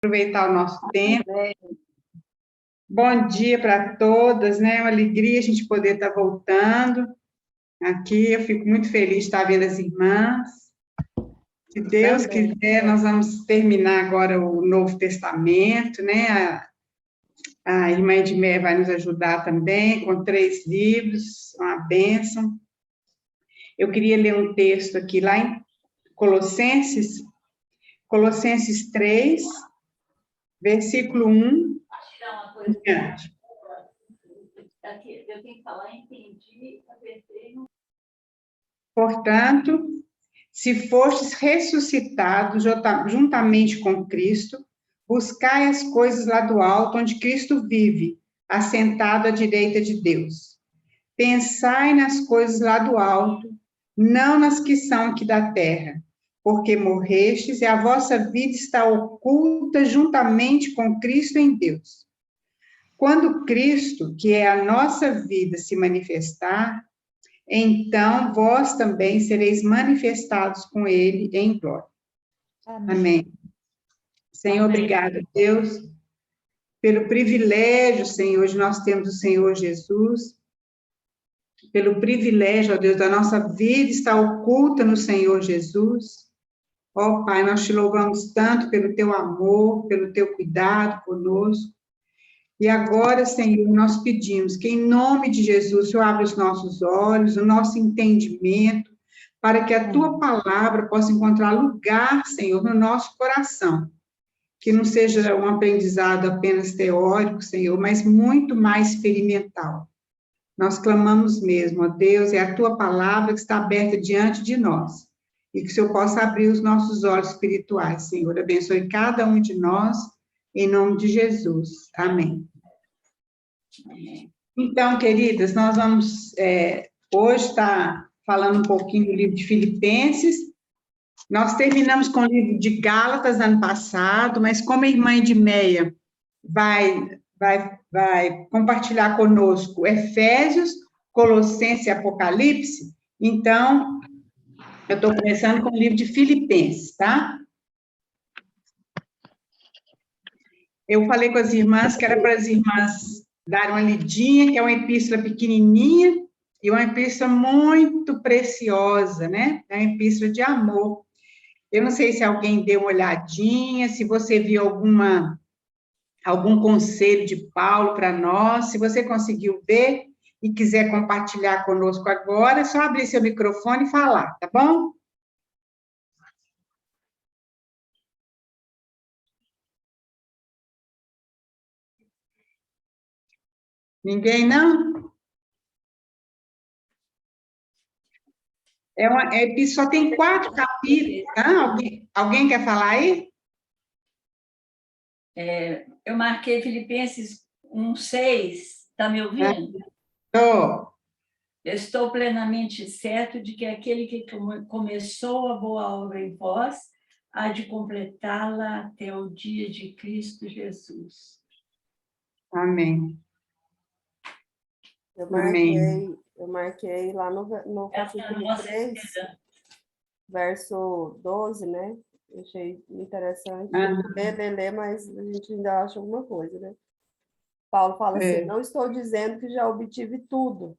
Aproveitar o nosso tempo. Bom dia para todas, né? Uma alegria a gente poder estar voltando aqui. Eu fico muito feliz de estar vendo as irmãs. Se Deus quiser, nós vamos terminar agora o Novo Testamento, né? A irmã Edmé vai nos ajudar também com 3 livros, uma bênção. Eu queria ler um texto aqui lá em Colossenses 3, versículo 1. Eu tenho que falar, entendi, apertei. Portanto, se fostes ressuscitados juntamente com Cristo, buscai as coisas lá do alto, onde Cristo vive, assentado à direita de Deus. Pensai nas coisas lá do alto, não nas que são aqui da terra, porque morrestes e a vossa vida está oculta juntamente com Cristo em Deus. Quando Cristo, que é a nossa vida, se manifestar, então vós também sereis manifestados com ele em glória. Amém. Senhor, obrigada, Deus, pelo privilégio, Senhor, de nós termos o Senhor Jesus, pelo privilégio, ó Deus, da nossa vida estar oculta no Senhor Jesus. Ó Pai, nós te louvamos tanto pelo teu amor, pelo teu cuidado conosco. E agora, Senhor, nós pedimos que, em nome de Jesus, o Senhor abra os nossos olhos, o nosso entendimento, para que a tua palavra possa encontrar lugar, Senhor, no nosso coração. Que não seja um aprendizado apenas teórico, Senhor, mas muito mais experimental. Nós clamamos mesmo, ó Deus, é a tua palavra que está aberta diante de nós. E que o Senhor possa abrir os nossos olhos espirituais, Senhor. Abençoe cada um de nós, em nome de Jesus. Amém. Então, queridas, nós vamos hoje estar falando um pouquinho do livro de Filipenses. Nós terminamos com o livro de Gálatas ano passado, mas como a irmã Edmeia vai compartilhar conosco Efésios, Colossenses e Apocalipse, então eu estou começando com o livro de Filipenses, tá? Eu falei com as irmãs que era para as irmãs darem uma lidinha, que é uma epístola pequenininha e uma epístola muito preciosa, né? É uma epístola de amor. Eu não sei se alguém deu uma olhadinha, se você viu algum conselho de Paulo para nós, se você conseguiu ver e quiser compartilhar conosco agora, é só abrir seu microfone e falar, tá bom? Ninguém, não? Só tem 4 capítulos, tá? Alguém quer falar aí? Eu marquei Filipenses 1:6, está me ouvindo? Estou. Eu estou plenamente certo de que aquele que começou a boa obra em vós há de completá-la até o dia de Cristo Jesus. Amém. Eu marquei lá no capítulo 3, verso 12, né? Eu achei interessante. Ler, mas a gente ainda acha alguma coisa, né? Paulo fala assim, não estou dizendo que já obtive tudo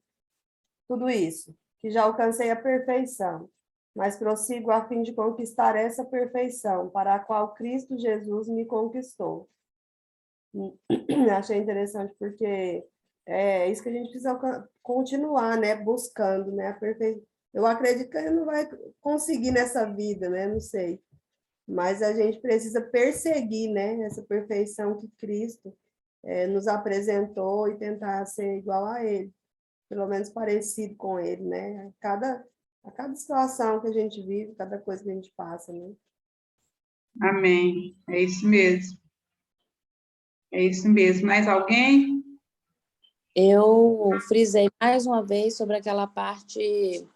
isso, que já alcancei a perfeição, mas prossigo a fim de conquistar essa perfeição, para a qual Cristo Jesus me conquistou. Achei interessante porque é isso que a gente precisa continuar, né, buscando, né, a perfeição. Eu acredito que a gente não vai conseguir nessa vida, né, não sei, mas a gente precisa perseguir, né, essa perfeição que Cristo nos apresentou e tentar ser igual a Ele, pelo menos parecido com Ele, né, a cada situação que a gente vive, cada coisa que a gente passa, né. Amém, é isso mesmo. É isso mesmo. Mais alguém? Eu frisei mais uma vez sobre aquela parte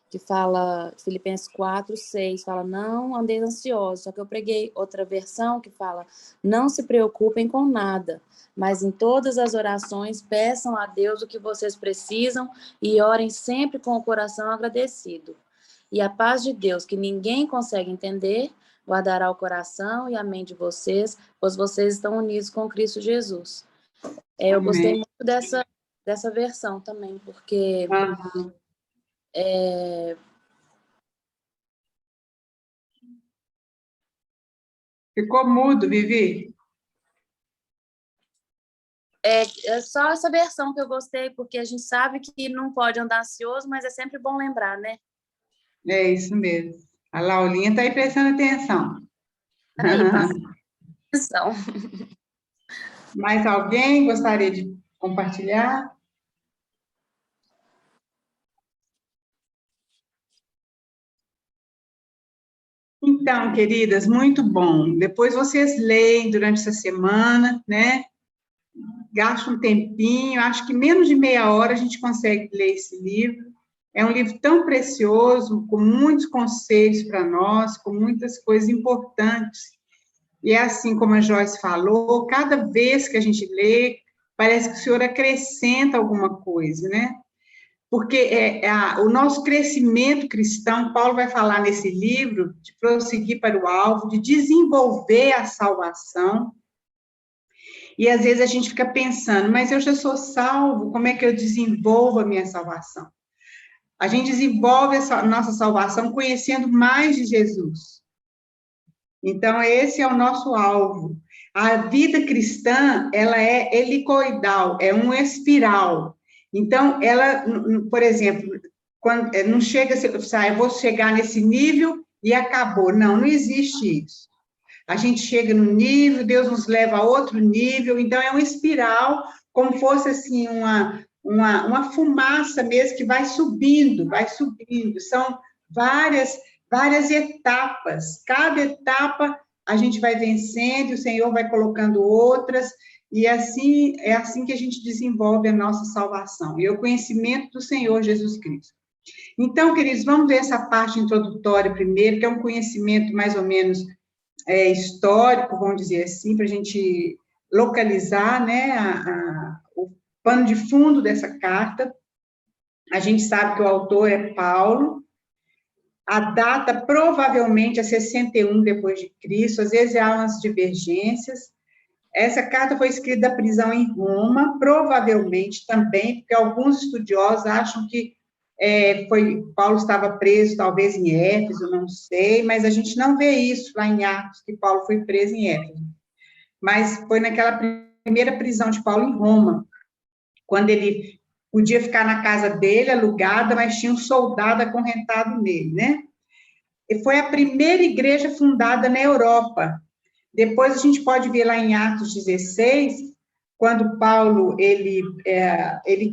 que fala, Filipenses 4:6, fala, não andeis ansiosos, só que eu preguei outra versão que fala, não se preocupem com nada, mas em todas as orações peçam a Deus o que vocês precisam e orem sempre com o coração agradecido. E a paz de Deus, que ninguém consegue entender, guardará o coração e a mente de vocês, pois vocês estão unidos com Cristo Jesus. Eu gostei Amém. muito dessa versão também, porque Aham. Ficou mudo, Vivi? é só essa versão que eu gostei, porque a gente sabe que não pode andar ansioso, mas é sempre bom lembrar, né? É isso mesmo. A Laulinha está aí prestando atenção. Aí, passa atenção. Mais alguém gostaria de compartilhar? Então, queridas, muito bom. Depois vocês leem durante essa semana, né? Gasta um tempinho, acho que menos de meia hora a gente consegue ler esse livro. É um livro tão precioso, com muitos conselhos para nós, com muitas coisas importantes. E é assim como a Joyce falou, cada vez que a gente lê, parece que o Senhor acrescenta alguma coisa, né? Porque o nosso crescimento cristão, Paulo vai falar nesse livro, de prosseguir para o alvo, de desenvolver a salvação. E às vezes a gente fica pensando, mas eu já sou salvo, como é que eu desenvolvo a minha salvação? A gente desenvolve a nossa salvação conhecendo mais de Jesus. Então, esse é o nosso alvo. A vida cristã, ela é helicoidal, é um espiral. Então, ela, por exemplo, quando, não chega a eu vou chegar nesse nível e acabou. Não, não existe isso. A gente chega no nível, Deus nos leva a outro nível, então é uma espiral, como fosse assim, uma fumaça mesmo que vai subindo, vai subindo. São várias etapas. Cada etapa a gente vai vencendo, o Senhor vai colocando outras, e assim é assim que a gente desenvolve a nossa salvação, e o conhecimento do Senhor Jesus Cristo. Então, queridos, vamos ver essa parte introdutória primeiro, que é um conhecimento mais ou menos histórico, vamos dizer assim, para a gente localizar, né, o pano de fundo dessa carta. A gente sabe que o autor é Paulo, a data provavelmente é 61 depois de Cristo, às vezes há umas divergências. Essa carta foi escrita da prisão em Roma, provavelmente também, porque alguns estudiosos acham que Paulo estava preso, talvez em Éfeso, não sei, mas a gente não vê isso lá em Atos, que Paulo foi preso em Éfeso. Mas foi naquela primeira prisão de Paulo em Roma, quando ele podia ficar na casa dele, alugada, mas tinha um soldado acorrentado nele, né? E foi a primeira igreja fundada na Europa. Depois a gente pode ver lá em Atos 16, quando Paulo, ele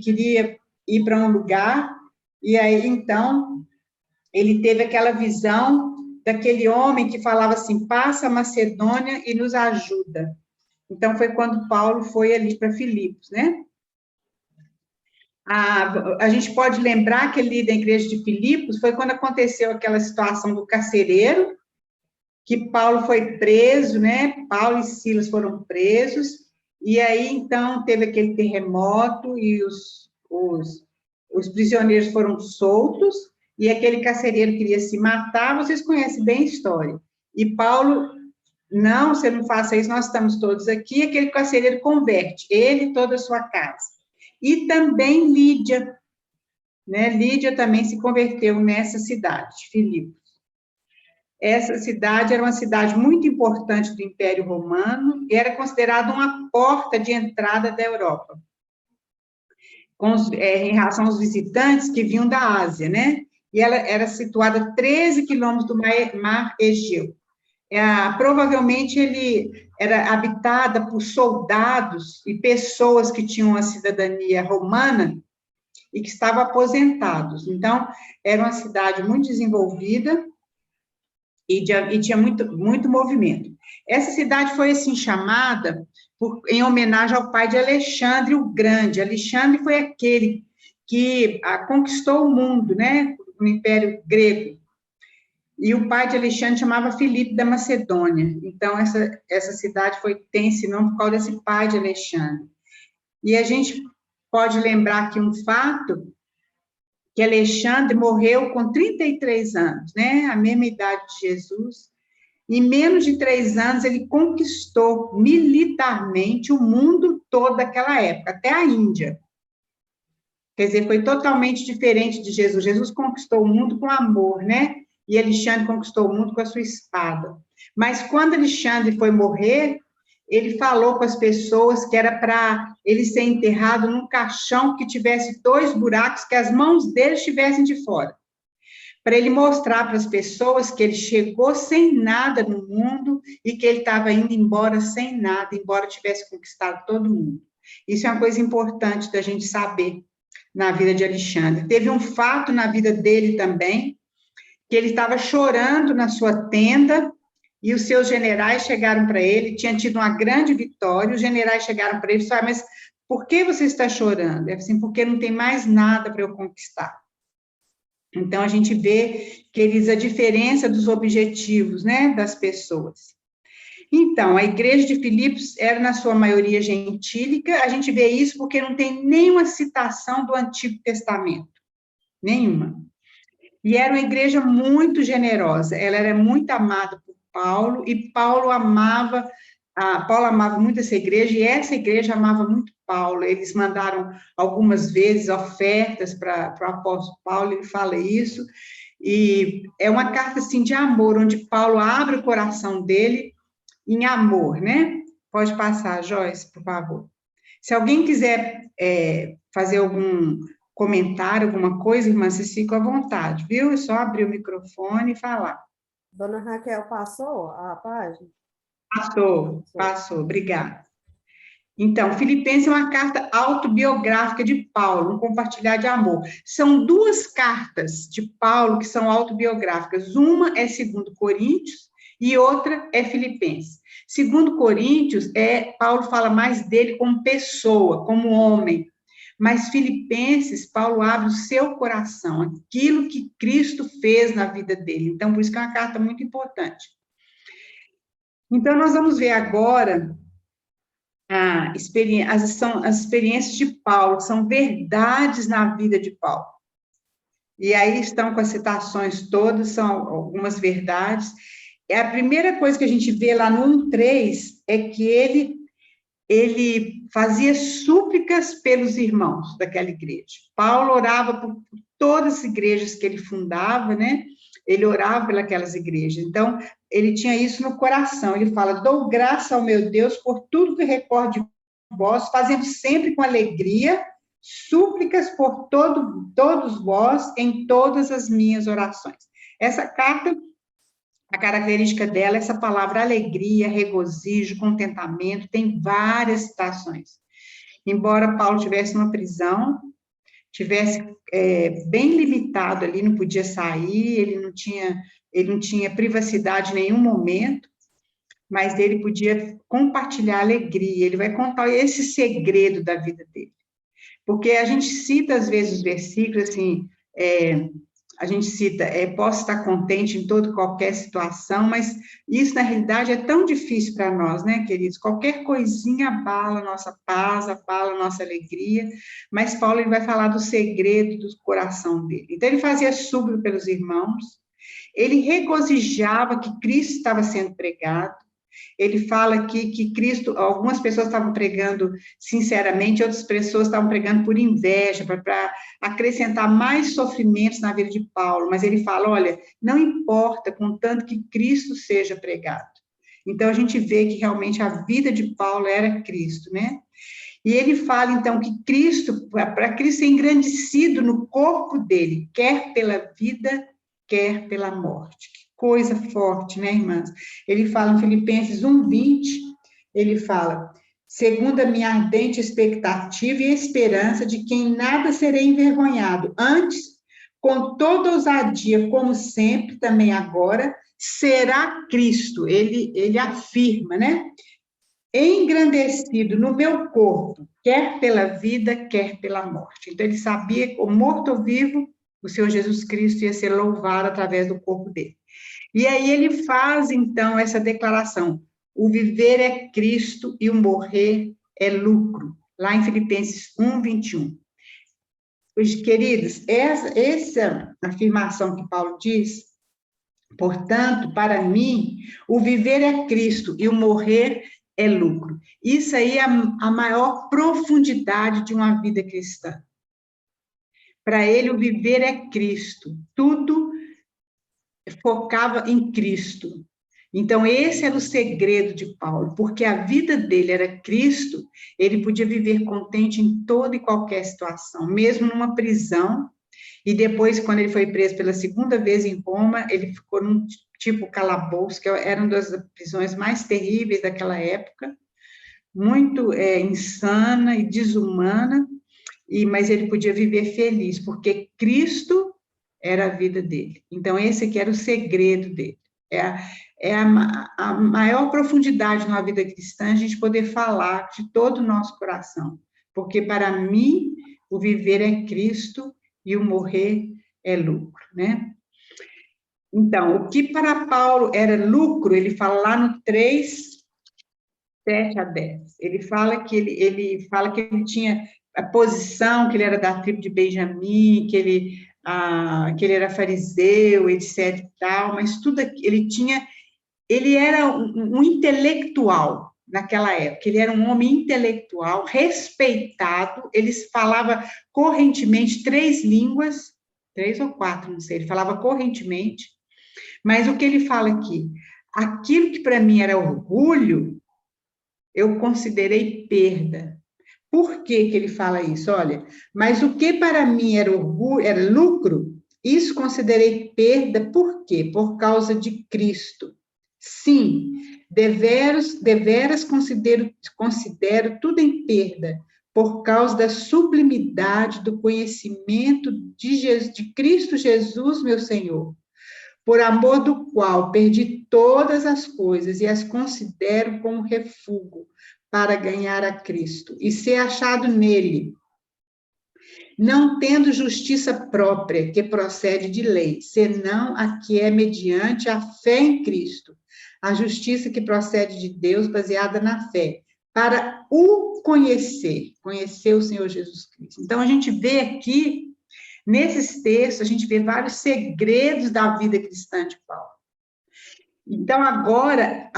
queria ir para um lugar, e aí, então, ele teve aquela visão daquele homem que falava assim, passa a Macedônia e nos ajuda. Então, foi quando Paulo foi ali para Filipos, né? A gente pode lembrar que ali da igreja de Filipos foi quando aconteceu aquela situação do carcereiro, que Paulo foi preso, né? Paulo e Silas foram presos, e aí, então, teve aquele terremoto e os prisioneiros foram soltos, e aquele carcereiro queria se matar, vocês conhecem bem a história. E Paulo, não, você não faça isso, nós estamos todos aqui, aquele carcereiro converte, ele e toda a sua casa. E também Lídia, né? Lídia também se converteu nessa cidade, Filipos. Essa cidade era uma cidade muito importante do Império Romano e era considerada uma porta de entrada da Europa, em relação aos visitantes que vinham da Ásia, né? E ela era situada a 13 quilômetros do mar Egeu. Provavelmente ele era habitada por soldados e pessoas que tinham a cidadania romana e que estavam aposentados. Então, era uma cidade muito desenvolvida e tinha muito movimento. Essa cidade foi, assim, chamada em homenagem ao pai de Alexandre o Grande. Alexandre foi aquele que conquistou o mundo, né, no Império Grego. E o pai de Alexandre chamava Filipe da Macedônia. Então, essa cidade tem esse nome por causa desse pai de Alexandre. E a gente pode lembrar aqui um fato, que Alexandre morreu com 33 anos, né? A mesma idade de Jesus. Em menos de 3 anos, ele conquistou militarmente o mundo todo daquela época, até a Índia. Quer dizer, foi totalmente diferente de Jesus. Jesus conquistou o mundo com amor, né? E Alexandre conquistou o mundo com a sua espada. Mas quando Alexandre foi morrer, ele falou com as pessoas que era para ele ser enterrado num caixão que tivesse 2 buracos, que as mãos dele estivessem de fora. Para ele mostrar para as pessoas que ele chegou sem nada no mundo e que ele estava indo embora sem nada, embora tivesse conquistado todo mundo. Isso é uma coisa importante da gente saber na vida de Alexandre. Teve um fato na vida dele também, que ele estava chorando na sua tenda, e os seus generais chegaram para ele, tinha tido uma grande vitória, os generais chegaram para ele e falaram, mas por que você está chorando? Ele assim, porque não tem mais nada para eu conquistar. Então, a gente vê, queridos, a diferença dos objetivos, né, das pessoas. Então, a igreja de Filipos era, na sua maioria, gentílica, a gente vê isso porque não tem nenhuma citação do Antigo Testamento, nenhuma. E era uma igreja muito generosa, ela era muito amada por Paulo, e Paulo amava muito essa igreja, e essa igreja amava muito Paulo. Eles mandaram algumas vezes ofertas para o apóstolo Paulo, ele fala isso, e é uma carta, assim, de amor, onde Paulo abre o coração dele em amor, né? Pode passar, Joyce, por favor. Se alguém quiser fazer algum comentário, alguma coisa, irmã, vocês ficam à vontade, viu? É só abrir o microfone e falar. Dona Raquel, passou a página? Passou, obrigada. Então, Filipenses é uma carta autobiográfica de Paulo, um compartilhar de amor. São 2 cartas de Paulo que são autobiográficas. Uma é 2 Coríntios e outra é Filipenses. 2 Coríntios, Paulo fala mais dele como pessoa, como homem. Mas Filipenses, Paulo abre o seu coração, aquilo que Cristo fez na vida dele. Então, por isso que é uma carta muito importante. Então, nós vamos ver agora as experiências de Paulo, são verdades na vida de Paulo. E aí estão com as citações todas, são algumas verdades. E a primeira coisa que a gente vê lá no 1:3 é que ele fazia súplicas pelos irmãos daquela igreja. Paulo orava por todas as igrejas que ele fundava, né? Ele orava pelas igrejas. Então, ele tinha isso no coração. Ele fala, dou graça ao meu Deus por tudo que recordo de vós, fazendo sempre com alegria, súplicas por todos vós, em todas as minhas orações. Essa carta, a característica dela é essa palavra alegria, regozijo, contentamento, tem várias citações. Embora Paulo estivesse numa prisão, tivesse bem limitado ali, não podia sair, ele não tinha privacidade em nenhum momento, mas ele podia compartilhar alegria, ele vai contar esse segredo da vida dele. Porque a gente cita, às vezes, os versículos, assim, a gente cita, posso estar contente em toda qualquer situação, mas isso, na realidade, é tão difícil para nós, né, queridos? Qualquer coisinha abala a nossa paz, abala a nossa alegria, mas Paulo ele vai falar do segredo do coração dele. Então, ele fazia súplica pelos irmãos, ele regozijava que Cristo estava sendo pregado, ele fala aqui que Cristo, algumas pessoas estavam pregando sinceramente, outras pessoas estavam pregando por inveja, para acrescentar mais sofrimentos na vida de Paulo, mas ele fala, olha, não importa, contanto que Cristo seja pregado. Então, a gente vê que realmente a vida de Paulo era Cristo, né? E ele fala, então, que Cristo, para Cristo ser engrandecido no corpo dele, quer pela vida, quer pela morte. Coisa forte, né, irmãs? Ele fala em Filipenses 1:20, ele fala, segundo a minha ardente expectativa e esperança de que em nada serei envergonhado, antes, com toda ousadia, como sempre, também agora, será Cristo, ele afirma, né? Engrandecido no meu corpo, quer pela vida, quer pela morte. Então, ele sabia que, o morto ou vivo, o Senhor Jesus Cristo ia ser louvado através do corpo dele. E aí ele faz, então, essa declaração, o viver é Cristo e o morrer é lucro, lá em Filipenses 1:21. Queridos, essa afirmação que Paulo diz, Portanto, para mim, o viver é Cristo e o morrer é lucro. Isso aí é a maior profundidade de uma vida cristã. Para ele, o viver é Cristo. Tudo focava em Cristo. Então, esse era o segredo de Paulo, porque a vida dele era Cristo, ele podia viver contente em toda e qualquer situação, mesmo numa prisão. E depois, quando ele foi preso pela segunda vez em Roma, ele ficou num tipo calabouço, que era uma das prisões mais terríveis daquela época, muito insana e desumana, mas ele podia viver feliz, porque Cristo era a vida dele. Então, esse aqui era o segredo dele. É a maior profundidade na vida cristã, a gente poder falar de todo o nosso coração. Porque, para mim, o viver é Cristo e o morrer é lucro, né? Então, o que para Paulo era lucro, ele fala lá no 3, 7 a 10. Ele fala que ele tinha a posição, que ele era da tribo de Benjamim, que ele era fariseu, etc. e tal, mas tudo ele era um intelectual naquela época, ele era um homem intelectual, respeitado, ele falava correntemente 3 línguas, 3 ou 4, não sei, ele falava correntemente, mas o que ele fala aqui? Aquilo que para mim era orgulho, eu considerei perda. Por que ele fala isso? Olha, mas o que para mim era orgulho, era lucro, isso considerei perda, por quê? Por causa de Cristo. Sim, deveras considero tudo em perda, por causa da sublimidade do conhecimento de Cristo Jesus, meu Senhor, por amor do qual perdi todas as coisas e as considero como refúgio para ganhar a Cristo e ser achado nele, não tendo justiça própria que procede de lei, senão a que é mediante a fé em Cristo, a justiça que procede de Deus baseada na fé, para o conhecer o Senhor Jesus Cristo. Então, a gente vê aqui, nesses textos, a gente vê vários segredos da vida cristã de Paulo. Então, agora,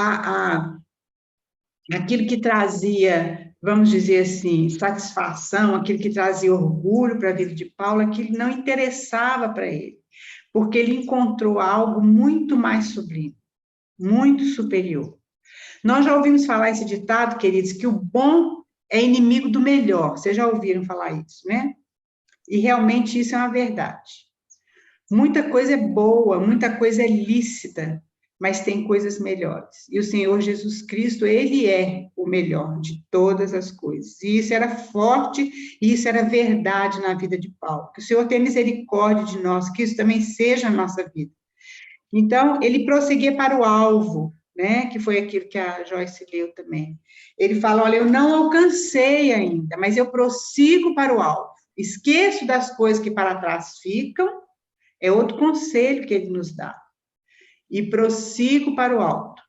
aquilo que trazia, vamos dizer assim, satisfação, aquilo que trazia orgulho para a vida de Paulo, aquilo não interessava para ele, porque ele encontrou algo muito mais sublime, muito superior. Nós já ouvimos falar esse ditado, queridos, que o bom é inimigo do melhor. Vocês já ouviram falar isso, né? E realmente isso é uma verdade. Muita coisa é boa, muita coisa é lícita, mas tem coisas melhores. E o Senhor Jesus Cristo, ele é o melhor de todas as coisas. E isso era forte, e isso era verdade na vida de Paulo. Que o Senhor tenha misericórdia de nós, que isso também seja a nossa vida. Então, ele prosseguia para o alvo, né? Que foi aquilo que a Joyce leu também. Ele fala, olha, eu não alcancei ainda, mas eu prossigo para o alvo. Esqueço das coisas que para trás ficam, é outro conselho que ele nos dá. E prossigo para o alto,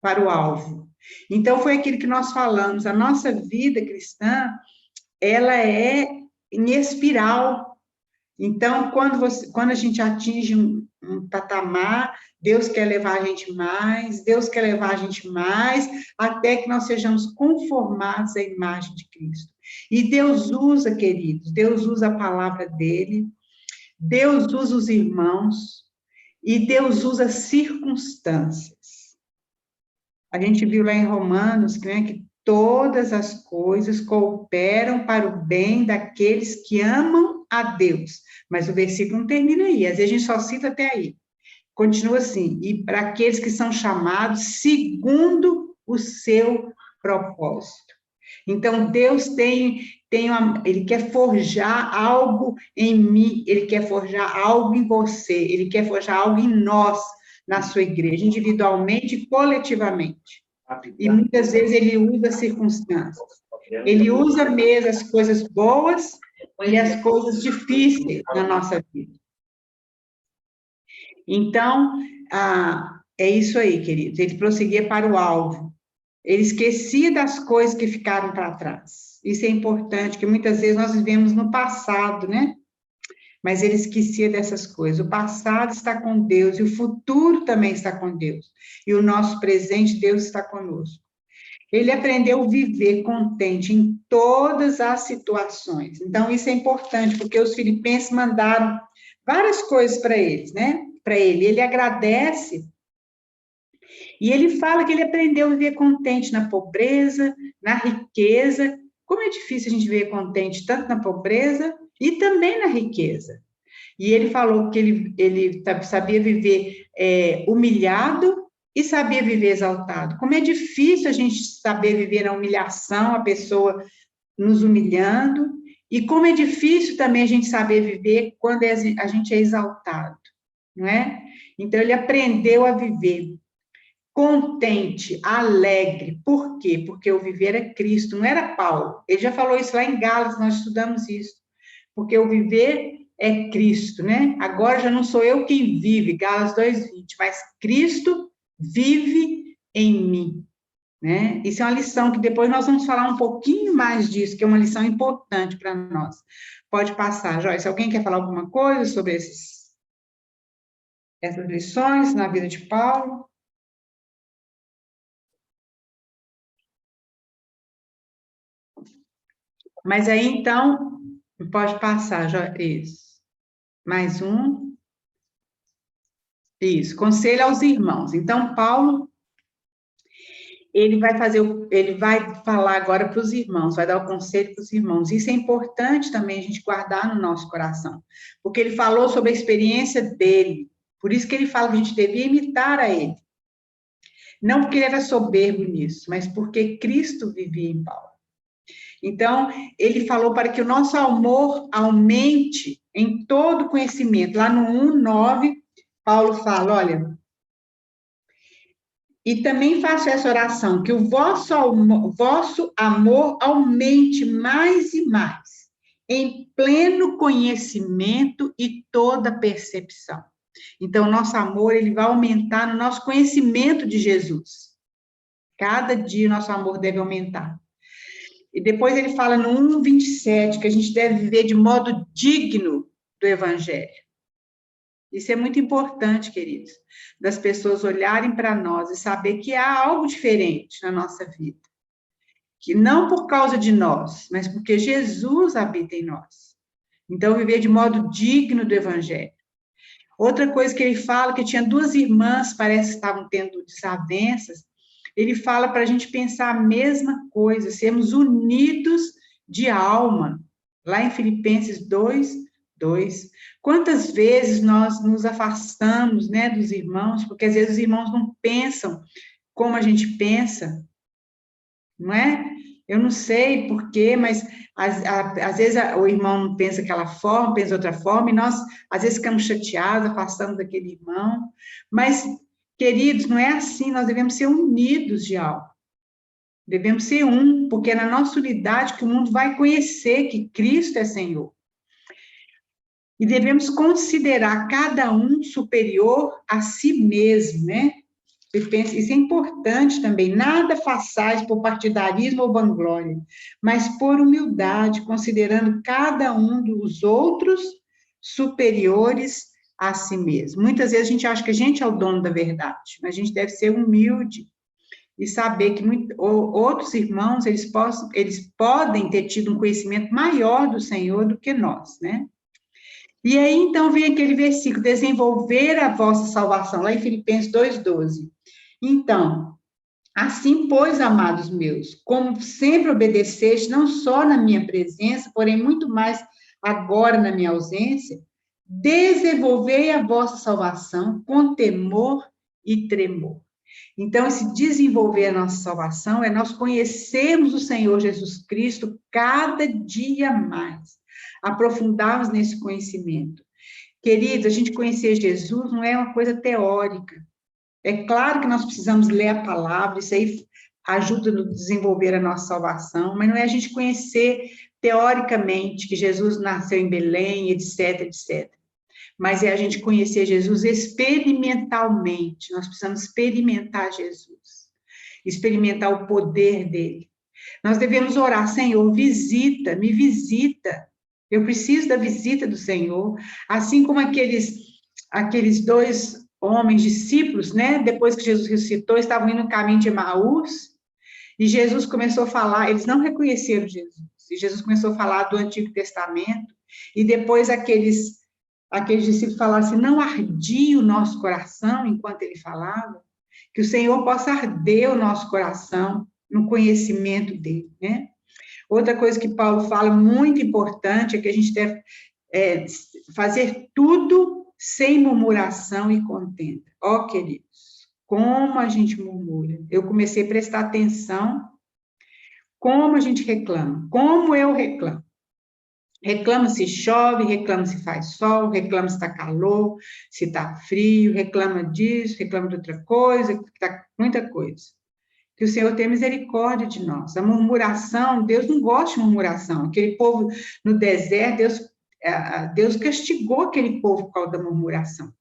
para o alvo. Então, foi aquilo que nós falamos, a nossa vida cristã, ela é em espiral. Então, quando a gente atinge um patamar, Deus quer levar a gente mais, Deus quer levar a gente mais, até que nós sejamos conformados à imagem de Cristo. E Deus usa, queridos, Deus usa a palavra dele, Deus usa os irmãos, e Deus usa circunstâncias. A gente viu lá em Romanos, né, que todas as coisas cooperam para o bem daqueles que amam a Deus. Mas o versículo não termina aí, às vezes a gente só cita até aí. Continua assim, e para aqueles que são chamados segundo o seu propósito. Então, Deus ele quer forjar algo em mim, ele quer forjar algo em você, ele quer forjar algo em nós, na sua igreja, individualmente e coletivamente. E muitas vezes ele usa circunstâncias. Ele usa mesmo as coisas boas e as coisas difíceis na nossa vida. Então, é isso aí, queridos. Ele prosseguia para o alvo. Ele esquecia das coisas que ficaram para trás. Isso é importante, que muitas vezes nós vivemos no passado, né? mas ele esquecia dessas coisas. O passado está com Deus e o futuro também está com Deus. E o nosso presente, Deus está conosco. Ele aprendeu a viver contente em todas as situações. Então, isso é importante, porque os filipenses mandaram várias coisas para eles, né? Para ele. Ele agradece e ele fala que ele aprendeu a viver contente na pobreza, na riqueza. Como é difícil a gente viver contente tanto na pobreza e também na riqueza. E ele falou que ele sabia viver humilhado e sabia viver exaltado. Como é difícil a gente saber viver na humilhação, a pessoa nos humilhando, e como é difícil também a gente saber viver quando a gente é exaltado, não é? Então, ele aprendeu a viver contente, alegre. Por quê? Porque o viver é Cristo, não era Paulo. Ele já falou isso lá em Gálatas, nós estudamos isso. Porque o viver é Cristo, né? Agora já não sou eu quem vive, Gálatas 2:20, mas Cristo vive em mim, né? Isso é uma lição que depois nós vamos falar um pouquinho mais disso, que é uma lição importante para nós. Pode passar, Joyce. Alguém quer falar alguma coisa sobre essas lições na vida de Paulo? Mas aí, então, pode passar, Joyce. Mais um. Isso, conselho aos irmãos. Então, Paulo, ele vai falar agora para os irmãos, vai dar o conselho para os irmãos. Isso é importante também a gente guardar no nosso coração, porque ele falou sobre a experiência dele, por isso que ele fala que a gente devia imitar a ele. Não porque ele era soberbo nisso, mas porque Cristo vivia em Paulo. Então, ele falou para que o nosso amor aumente em todo conhecimento. Lá no 1:9, Paulo fala, olha, e também faço essa oração, que o vosso amor aumente mais e mais, em pleno conhecimento e toda percepção. Então, nosso amor, ele vai aumentar no nosso conhecimento de Jesus. Cada dia, nosso amor deve aumentar. E depois ele fala no 1:27, que a gente deve viver de modo digno do Evangelho. Isso é muito importante, queridos, das pessoas olharem para nós e saber que há algo diferente na nossa vida. Que não por causa de nós, mas porque Jesus habita em nós. Então, viver de modo digno do Evangelho. Outra coisa que ele fala, que tinha 2 irmãs, parece que estavam tendo desavenças, ele fala para a gente pensar a mesma coisa, sermos unidos de alma. Lá em Filipenses 2:2. Quantas vezes nós nos afastamos, né, dos irmãos, porque às vezes os irmãos não pensam como a gente pensa, não é? Eu não sei porquê, mas às vezes o irmão não pensa daquela forma, pensa de outra forma, e nós às vezes ficamos chateados, afastamos daquele irmão, mas, queridos, não é assim, nós devemos ser unidos de alma. Devemos ser um, porque é na nossa unidade que o mundo vai conhecer que Cristo é Senhor. E devemos considerar cada um superior a si mesmo, né? Isso é importante também. Nada façais por partidarismo ou vanglória, mas por humildade, considerando cada um dos outros superiores a si mesmo. Muitas vezes a gente acha que a gente é o dono da verdade, mas a gente deve ser humilde e saber que outros irmãos, eles podem ter tido um conhecimento maior do Senhor do que nós, né? E aí, então, vem aquele versículo, desenvolver a vossa salvação, lá em Filipenses 2:12. Então, assim, pois, amados meus, como sempre obedeceste, não só na minha presença, porém muito mais agora na minha ausência, desenvolvei a vossa salvação com temor e tremor. Então, esse desenvolver a nossa salvação é nós conhecermos o Senhor Jesus Cristo cada dia mais, aprofundarmos nesse conhecimento. Queridos, a gente conhecer Jesus não é uma coisa teórica. É claro que nós precisamos ler a palavra, isso aí ajuda a desenvolver a nossa salvação, mas não é a gente conhecer teoricamente que Jesus nasceu em Belém, etc, etc. Mas é a gente conhecer Jesus experimentalmente. Nós precisamos experimentar Jesus, experimentar o poder dele. Nós devemos orar, Senhor, me visita, Eu preciso da visita do Senhor, assim como aqueles dois homens discípulos, né? Depois que Jesus ressuscitou, estavam indo no caminho de Emaús, e Jesus começou a falar, eles não reconheceram Jesus, e Jesus começou a falar do Antigo Testamento, e depois aqueles discípulos falaram assim, não ardia o nosso coração enquanto ele falava, que o Senhor possa arder o nosso coração no conhecimento dele, né? Outra coisa que Paulo fala, muito importante, é que a gente deve fazer tudo sem murmuração e contenda. Ó, queridos, como a gente murmura. Eu comecei a prestar atenção como a gente reclama, como eu reclamo. Reclama se chove, reclama se faz sol, reclama se está calor, se está frio, reclama disso, reclama de outra coisa, muita coisa. Que o Senhor tenha misericórdia de nós. A murmuração, Deus não gosta de murmuração. Aquele povo no deserto, Deus castigou aquele povo por causa da murmuração.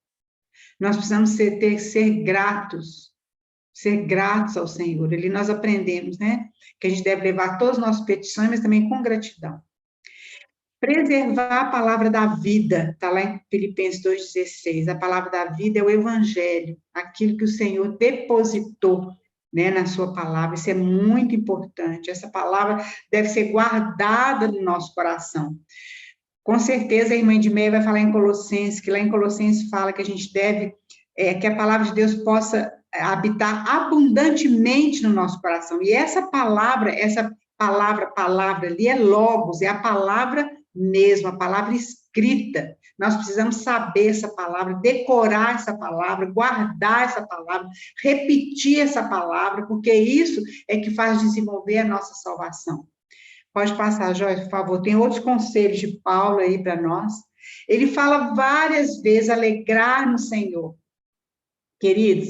Nós precisamos ser gratos ao Senhor. Ali nós aprendemos, né? Que a gente deve levar todas as nossas petições, mas também com gratidão. Preservar a palavra da vida, está lá em Filipenses 2,16. A palavra da vida é o evangelho, aquilo que o Senhor depositou, né, na sua palavra. Isso é muito importante. Essa palavra deve ser guardada no nosso coração. Com certeza a irmã Edmeia vai falar em Colossenses, que lá em Colossenses fala que a gente deve, que a palavra de Deus possa habitar abundantemente no nosso coração. E essa palavra ali é logos, é a palavra mesmo, a palavra escrita. Nós precisamos saber essa palavra, decorar essa palavra, guardar essa palavra, repetir essa palavra, porque isso é que faz desenvolver a nossa salvação. Pode passar, Joyce, por favor. Tem outros conselhos de Paulo aí para nós. Ele fala várias vezes, alegrar no Senhor. Queridos,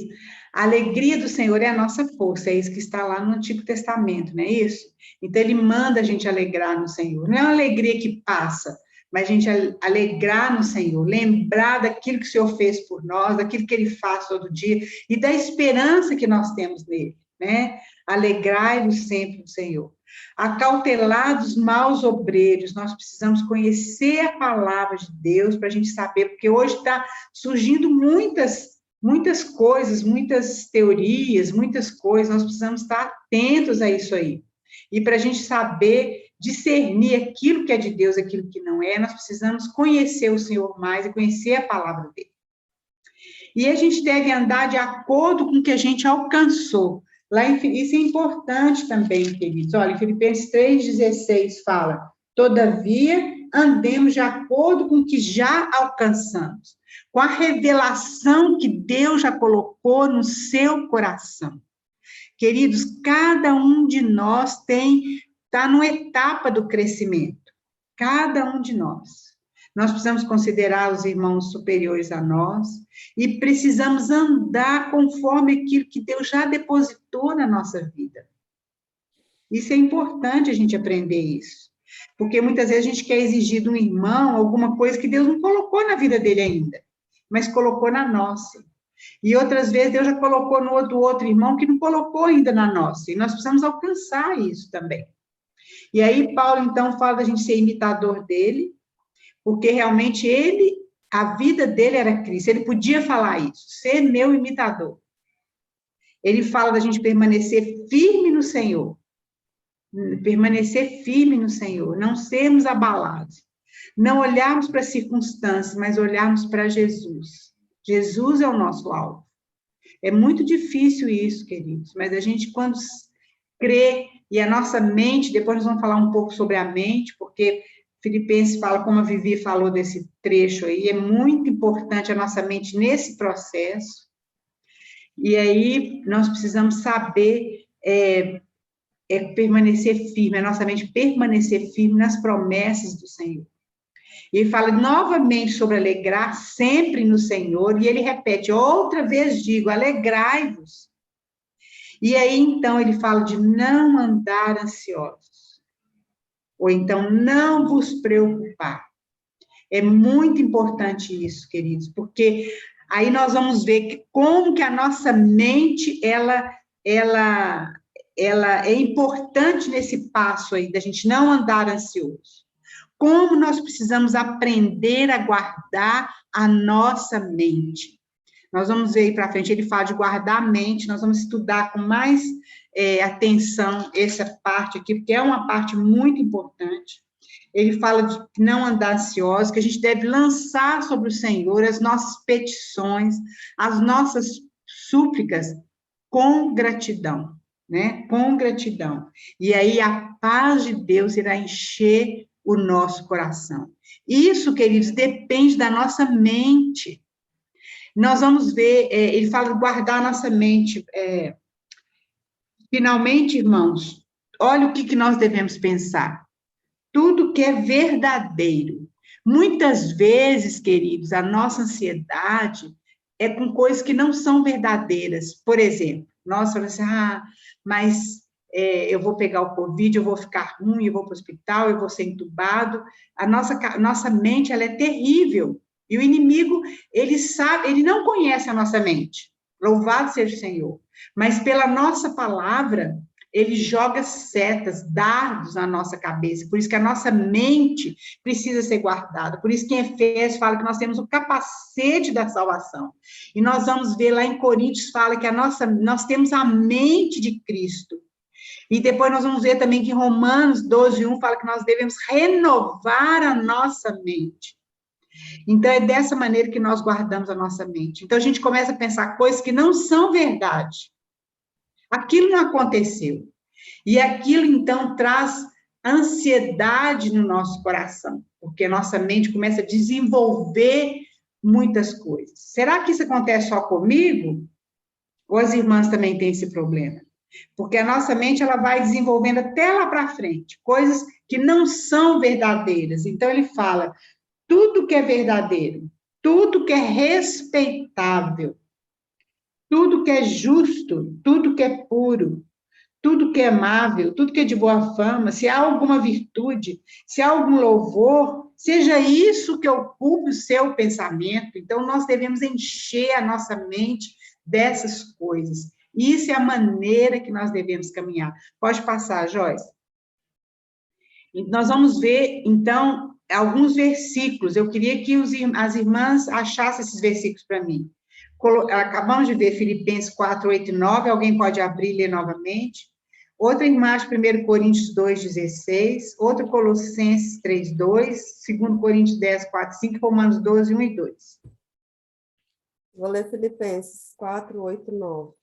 a alegria do Senhor é a nossa força, é isso que está lá no Antigo Testamento, não é isso? Então, ele manda a gente alegrar no Senhor. Não é uma alegria que passa, mas a gente alegrar no Senhor, lembrar daquilo que o Senhor fez por nós, daquilo que ele faz todo dia, e da esperança que nós temos nele, né? Alegrai-vos sempre no Senhor. Acautelados maus obreiros, nós precisamos conhecer a palavra de Deus para a gente saber, porque hoje está surgindo muitas coisas, muitas teorias, muitas coisas, nós precisamos estar atentos a isso aí. E para a gente saber discernir aquilo que é de Deus, aquilo que não é, nós precisamos conhecer o Senhor mais e conhecer a palavra dele. E a gente deve andar de acordo com o que a gente alcançou. Isso é importante também, queridos. Olha, em Filipenses 3,16 fala, todavia, andemos de acordo com o que já alcançamos, com a revelação que Deus já colocou no seu coração. Queridos, cada um de nós está numa etapa do crescimento. Cada um de nós. Nós precisamos considerar os irmãos superiores a nós e precisamos andar conforme aquilo que Deus já depositou na nossa vida. Isso é importante a gente aprender isso. Porque muitas vezes a gente quer exigir de um irmão alguma coisa que Deus não colocou na vida dele ainda, mas colocou na nossa. E outras vezes Deus já colocou no outro irmão que não colocou ainda na nossa. E nós precisamos alcançar isso também. E aí Paulo, então, fala da gente ser imitador dele, porque realmente a vida dele era Cristo. Ele podia falar isso, ser meu imitador. Ele fala da gente permanecer firme no Senhor. Permanecer firme no Senhor, não sermos abalados. Não olharmos para as circunstâncias, mas olharmos para Jesus. Jesus é o nosso alvo. É muito difícil isso, queridos, mas a gente, quando crê, e a nossa mente, depois nós vamos falar um pouco sobre a mente, porque Filipenses fala, como a Vivi falou desse trecho aí, é muito importante a nossa mente nesse processo, e aí nós precisamos saber permanecer firme, a nossa mente permanecer firme nas promessas do Senhor. E ele fala novamente sobre alegrar sempre no Senhor, e ele repete, outra vez digo, alegrai-vos. E aí, então, ele fala de não andar ansiosos. Ou então, não vos preocupar. É muito importante isso, queridos, porque aí nós vamos ver como que a nossa mente, ela é importante nesse passo aí, da gente não andar ansioso. Como nós precisamos aprender a guardar a nossa mente. Nós vamos ver aí para frente, ele fala de guardar a mente, nós vamos estudar com mais atenção essa parte aqui, porque é uma parte muito importante. Ele fala de não andar ansioso, que a gente deve lançar sobre o Senhor as nossas petições, as nossas súplicas com gratidão, né? Com gratidão. E aí a paz de Deus irá encher o nosso coração. Isso, queridos, depende da nossa mente. Nós vamos ver, ele fala de guardar a nossa mente. Finalmente, irmãos, olha o que nós devemos pensar. Tudo que é verdadeiro. Muitas vezes, queridos, a nossa ansiedade é com coisas que não são verdadeiras. Por exemplo, nós falamos assim, mas eu vou pegar o Covid, eu vou ficar ruim, eu vou para o hospital, eu vou ser entubado. A nossa mente, ela é terrível. E o inimigo, ele sabe, ele não conhece a nossa mente. Louvado seja o Senhor. Mas pela nossa palavra, ele joga setas, dardos na nossa cabeça. Por isso que a nossa mente precisa ser guardada. Por isso que em Efésios fala que nós temos o capacete da salvação. E nós vamos ver lá em Coríntios, fala que nós temos a mente de Cristo. E depois nós vamos ver também que em Romanos 12:1 fala que nós devemos renovar a nossa mente. Então, é dessa maneira que nós guardamos a nossa mente. Então, a gente começa a pensar coisas que não são verdade. Aquilo não aconteceu. E aquilo, então, traz ansiedade no nosso coração, porque a nossa mente começa a desenvolver muitas coisas. Será que isso acontece só comigo? Ou as irmãs também têm esse problema? Porque a nossa mente, ela vai desenvolvendo até lá para frente, coisas que não são verdadeiras. Então, ele fala, tudo que é verdadeiro, tudo que é respeitável, tudo que é justo, tudo que é puro, tudo que é amável, tudo que é de boa fama, se há alguma virtude, se há algum louvor, seja isso que ocupe o seu pensamento. Então, nós devemos encher a nossa mente dessas coisas. Isso é a maneira que nós devemos caminhar. Pode passar, Joyce. Nós vamos ver, então, alguns versículos. Eu queria que as irmãs achassem esses versículos para mim. Acabamos de ver Filipenses 4, 8 e 9. Alguém pode abrir e ler novamente? Outra irmã, 1 Coríntios 2:16. Outra, Colossenses 3:2. 2 Coríntios 10, 4, 5. Romanos 12, 1 e 2. Vou ler Filipenses 4, 8 e 9.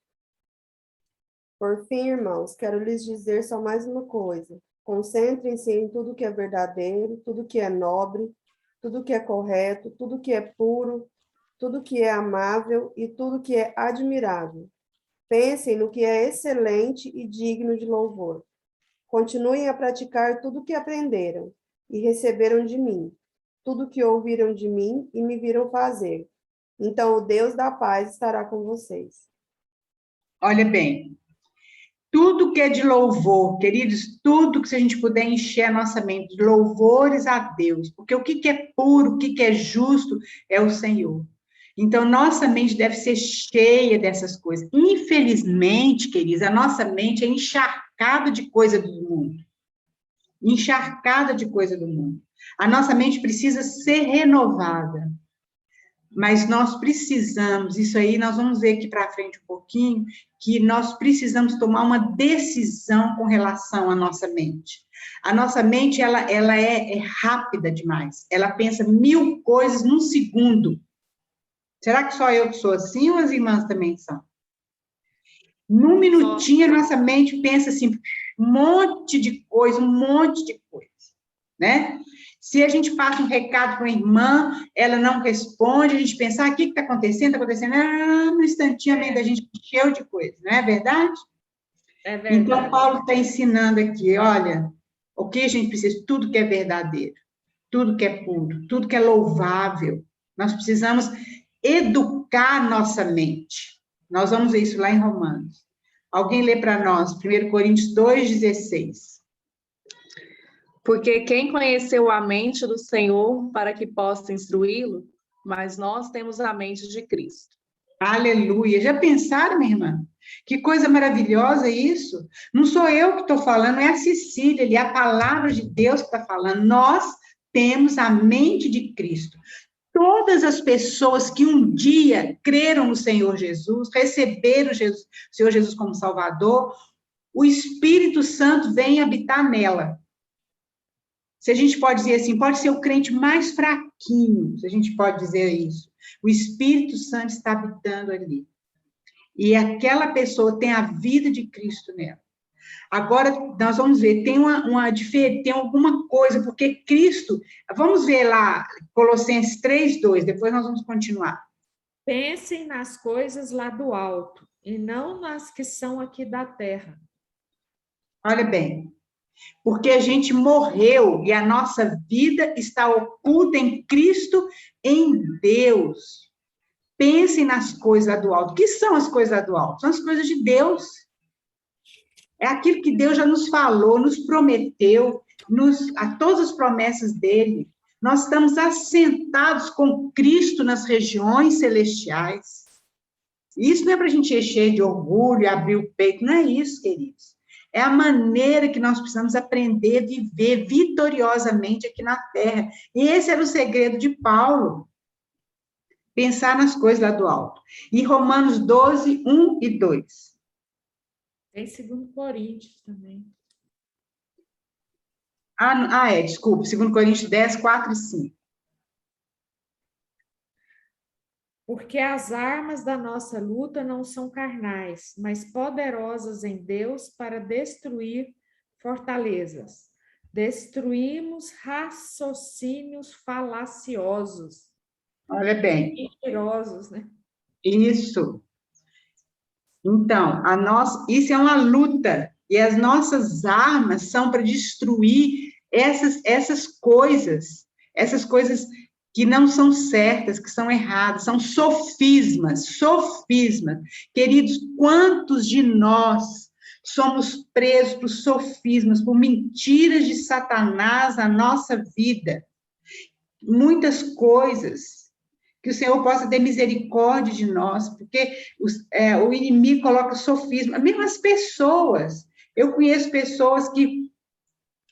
Por fim, irmãos, quero lhes dizer só mais uma coisa. Concentrem-se em tudo que é verdadeiro, tudo que é nobre, tudo que é correto, tudo que é puro, tudo que é amável e tudo que é admirável. Pensem no que é excelente e digno de louvor. Continuem a praticar tudo que aprenderam e receberam de mim, tudo que ouviram de mim e me viram fazer. Então, o Deus da paz estará com vocês. Olha bem, tudo que é de louvor, queridos, tudo que se a gente puder encher a nossa mente de louvores a Deus, porque o que é puro, o que é justo é o Senhor. Então, nossa mente deve ser cheia dessas coisas. Infelizmente, queridos, a nossa mente é encharcada de coisa do mundo. Encharcada de coisa do mundo. A nossa mente precisa ser renovada. Mas nós precisamos, isso aí nós vamos ver aqui para frente um pouquinho, que nós precisamos tomar uma decisão com relação à nossa mente. A nossa mente, ela é rápida demais. Ela pensa 1000 coisas num segundo. Será que só eu que sou assim ou as irmãs também são? Num minutinho, a nossa mente pensa assim, um monte de coisa, né? Se a gente passa um recado para uma irmã, ela não responde, a gente pensa, o que está acontecendo? Está acontecendo, no instantinho a mente da gente encheu de coisa, não é verdade? É verdade. Então, Paulo está ensinando aqui, olha, o que a gente precisa? Tudo que é verdadeiro, tudo que é puro, tudo que é louvável. Nós precisamos educar nossa mente. Nós vamos ver isso lá em Romanos. Alguém lê para nós, 1 Coríntios 2:16. Porque quem conheceu a mente do Senhor para que possa instruí-lo, mas nós temos a mente de Cristo. Aleluia. Já pensaram, minha irmã? Que coisa maravilhosa isso. Não sou eu que estou falando, é a Cecília, ali, a palavra de Deus que está falando. Nós temos a mente de Cristo. Todas as pessoas que um dia creram no Senhor Jesus, receberam Jesus, o Senhor Jesus como Salvador, o Espírito Santo vem habitar nela. Se a gente pode dizer assim, pode ser o crente mais fraquinho, se a gente pode dizer isso. O Espírito Santo está habitando ali. E aquela pessoa tem a vida de Cristo nela. Agora, nós vamos ver, tem alguma coisa, porque Cristo, vamos ver lá, Colossenses 3:2, depois nós vamos continuar. Pensem nas coisas lá do alto, e não nas que são aqui da terra. Olha bem, porque a gente morreu e a nossa vida está oculta em Cristo, em Deus. Pensem nas coisas lá do alto. O que são as coisas lá do alto? São as coisas de Deus. É aquilo que Deus já nos falou, nos prometeu, a todas as promessas dele. Nós estamos assentados com Cristo nas regiões celestiais. Isso não é para a gente encher de orgulho, abrir o peito, não é isso, queridos. É a maneira que nós precisamos aprender a viver vitoriosamente aqui na Terra. E esse era o segredo de Paulo. Pensar nas coisas lá do alto. E Romanos 12:1 e 2. Tem 2 Coríntios também. Desculpa, 2 Coríntios 10:4 e 5. Porque as armas da nossa luta não são carnais, mas poderosas em Deus para destruir fortalezas. Destruímos raciocínios falaciosos. Olha bem. Mentirosos, né? Isso. Então, isso é uma luta. E as nossas armas são para destruir essas coisas que não são certas, que são erradas, são sofismas. Queridos, quantos de nós somos presos por sofismas, por mentiras de Satanás na nossa vida? Muitas coisas. Que o Senhor possa ter misericórdia de nós, porque o inimigo coloca sofisma, mesmo as pessoas. Eu conheço pessoas que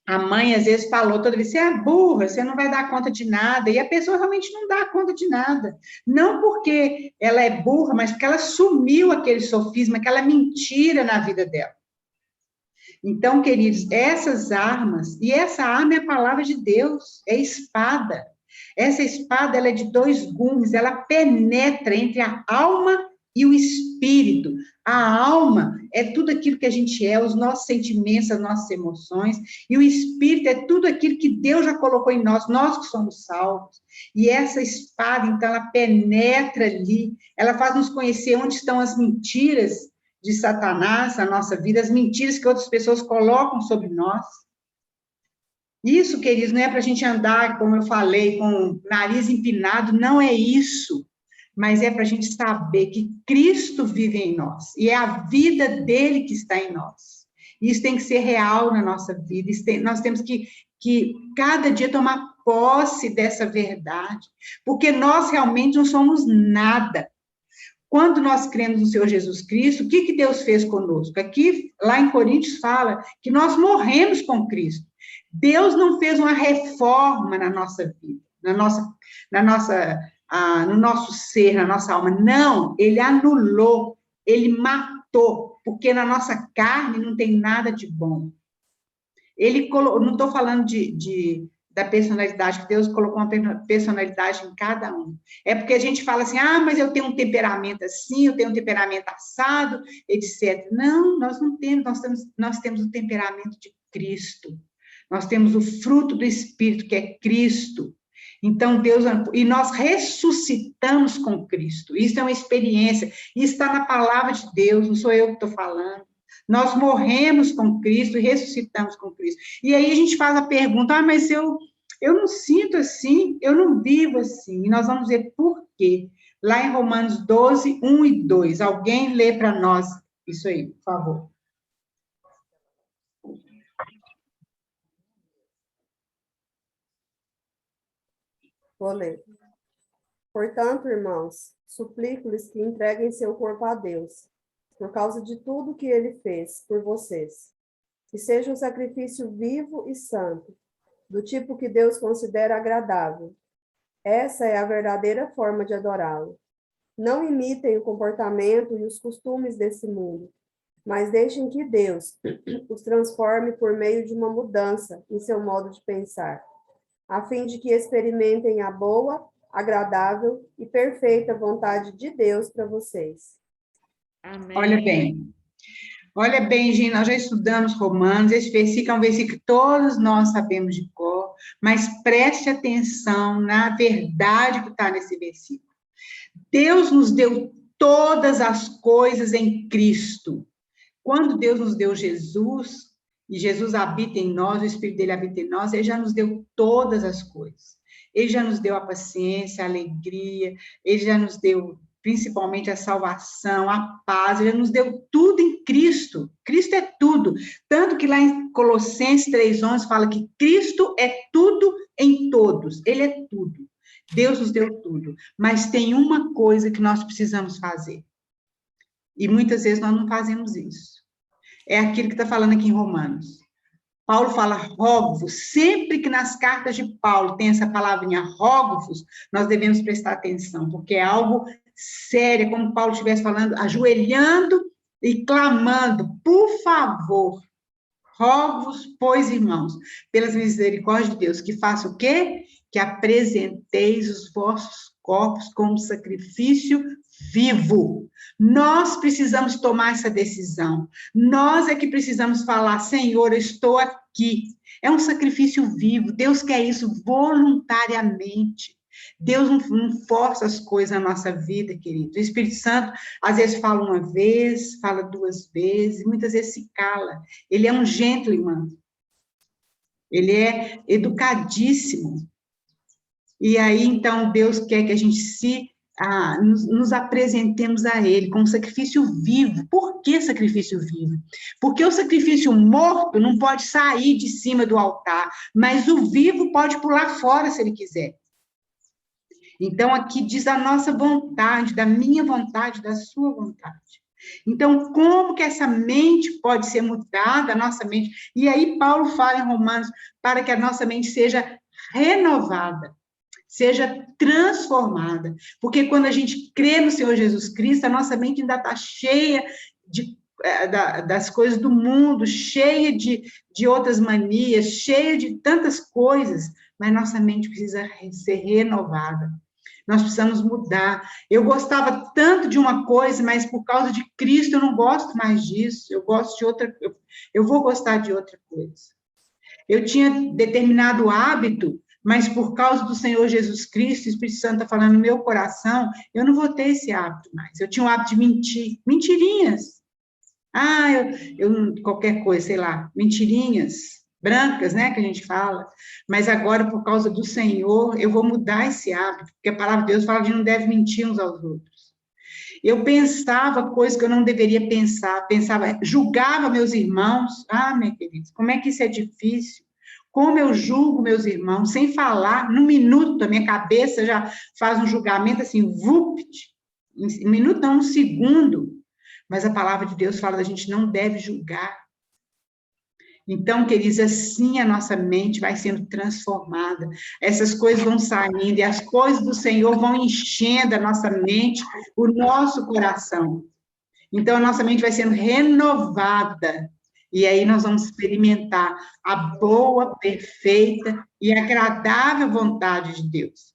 a mãe às vezes falou toda vez, você é burra, você não vai dar conta de nada, e a pessoa realmente não dá conta de nada. Não porque ela é burra, mas porque ela assumiu aquele sofisma, aquela mentira na vida dela. Então, queridos, essas armas, e essa arma é a palavra de Deus, é espada. Essa espada, ela é de 2 gumes, ela penetra entre a alma e o espírito. A alma é tudo aquilo que a gente é, os nossos sentimentos, as nossas emoções, e o espírito é tudo aquilo que Deus já colocou em nós que somos salvos. E essa espada, então, ela penetra ali, ela faz nos conhecer onde estão as mentiras de Satanás na nossa vida, as mentiras que outras pessoas colocam sobre nós. Isso, queridos, não é para a gente andar, como eu falei, com o nariz empinado, não é isso. Mas é para a gente saber que Cristo vive em nós, e é a vida dele que está em nós. Isso tem que ser real na nossa vida, nós temos que cada dia tomar posse dessa verdade, porque nós realmente não somos nada. Quando nós cremos no Senhor Jesus Cristo, o que Deus fez conosco? Aqui, lá em Coríntios, fala que nós morremos com Cristo. Deus não fez uma reforma na nossa vida, no nosso ser, na nossa alma. Não, ele anulou, ele matou, porque na nossa carne não tem nada de bom. Não estou falando da personalidade, que Deus colocou uma personalidade em cada um. É porque a gente fala assim, mas eu tenho um temperamento assim, eu tenho um temperamento assado, etc. Não, nós não temos, nós temos o temperamento de Cristo. Nós temos o fruto do Espírito, que é Cristo. Então, e nós ressuscitamos com Cristo. Isso é uma experiência, isso está na palavra de Deus, não sou eu que estou falando. Nós morremos com Cristo e ressuscitamos com Cristo. E aí a gente faz a pergunta, mas eu não sinto assim, eu não vivo assim. E nós vamos ver por quê. Lá em Romanos 12:1 e 2. Alguém lê para nós isso aí, por favor. Vou ler. Portanto, irmãos, suplico-lhes que entreguem seu corpo a Deus, por causa de tudo que ele fez por vocês. Que seja um sacrifício vivo e santo, do tipo que Deus considera agradável. Essa é a verdadeira forma de adorá-lo. Não imitem o comportamento e os costumes desse mundo, mas deixem que Deus os transforme por meio de uma mudança em seu modo de pensar, a fim de que experimentem a boa, agradável e perfeita vontade de Deus para vocês. Amém. Olha bem, Gina, nós já estudamos Romanos, esse versículo é um versículo que todos nós sabemos de cor, mas preste atenção na verdade que está nesse versículo. Deus nos deu todas as coisas em Cristo. Quando Deus nos deu Jesus, e Jesus habita em nós, o Espírito dele habita em nós, ele já nos deu todas as coisas. Ele já nos deu a paciência, a alegria, ele já nos deu principalmente a salvação, a paz, ele já nos deu tudo em Cristo. Cristo é tudo. Tanto que lá em Colossenses 3:11 fala que Cristo é tudo em todos. Ele é tudo. Deus nos deu tudo. Mas tem uma coisa que nós precisamos fazer. E muitas vezes nós não fazemos isso. É aquilo que está falando aqui em Romanos. Paulo fala rogo-vos. Sempre que nas cartas de Paulo tem essa palavrinha rogo-vos, nós devemos prestar atenção, porque é algo sério, como Paulo estivesse falando, ajoelhando e clamando, por favor, rogo-vos, pois, irmãos, pelas misericórdias de Deus, que faça o quê? Que apresenteis os vossos corpos como sacrifício vivo. Nós precisamos tomar essa decisão. Nós é que precisamos falar, Senhor, eu estou aqui. É um sacrifício vivo. Deus quer isso voluntariamente. Deus não força as coisas na nossa vida, querido. O Espírito Santo, às vezes, fala uma vez, fala duas vezes, muitas vezes se cala. Ele é um gentleman. Ele é educadíssimo. E aí, então, Deus quer que a gente nos apresentemos a Ele como sacrifício vivo. Por que sacrifício vivo? Porque o sacrifício morto não pode sair de cima do altar, mas o vivo pode pular fora se ele quiser. Então, aqui diz a nossa vontade, da minha vontade, da sua vontade. Então, como que essa mente pode ser mudada, a nossa mente? E aí, Paulo fala em Romanos, para que a nossa mente seja renovada, seja transformada. Porque quando a gente crê no Senhor Jesus Cristo, a nossa mente ainda está cheia das coisas do mundo, cheia de outras manias, cheia de tantas coisas, mas nossa mente precisa ser renovada. Nós precisamos mudar. Eu gostava tanto de uma coisa, mas por causa de Cristo eu não gosto mais disso. Eu gosto de outra, eu vou gostar de outra coisa. Eu tinha determinado hábito, mas por causa do Senhor Jesus Cristo, o Espírito Santo está falando no meu coração, eu não vou ter esse hábito mais. Eu tinha o hábito de mentir, mentirinhas. Qualquer coisa, sei lá, mentirinhas brancas, né, que a gente fala, mas agora, por causa do Senhor, eu vou mudar esse hábito, porque a palavra de Deus fala que não deve mentir uns aos outros. Eu pensava coisas que eu não deveria pensar, julgava meus irmãos, minha querida, como é que isso é difícil? Como eu julgo meus irmãos, sem falar, num minuto, a minha cabeça já faz um julgamento assim, vupt, um minuto não, um segundo, mas a palavra de Deus fala que a gente não deve julgar. Então, queridos, assim a nossa mente vai sendo transformada, essas coisas vão saindo, e as coisas do Senhor vão enchendo a nossa mente, o nosso coração. Então, a nossa mente vai sendo renovada, e aí nós vamos experimentar a boa, perfeita e agradável vontade de Deus.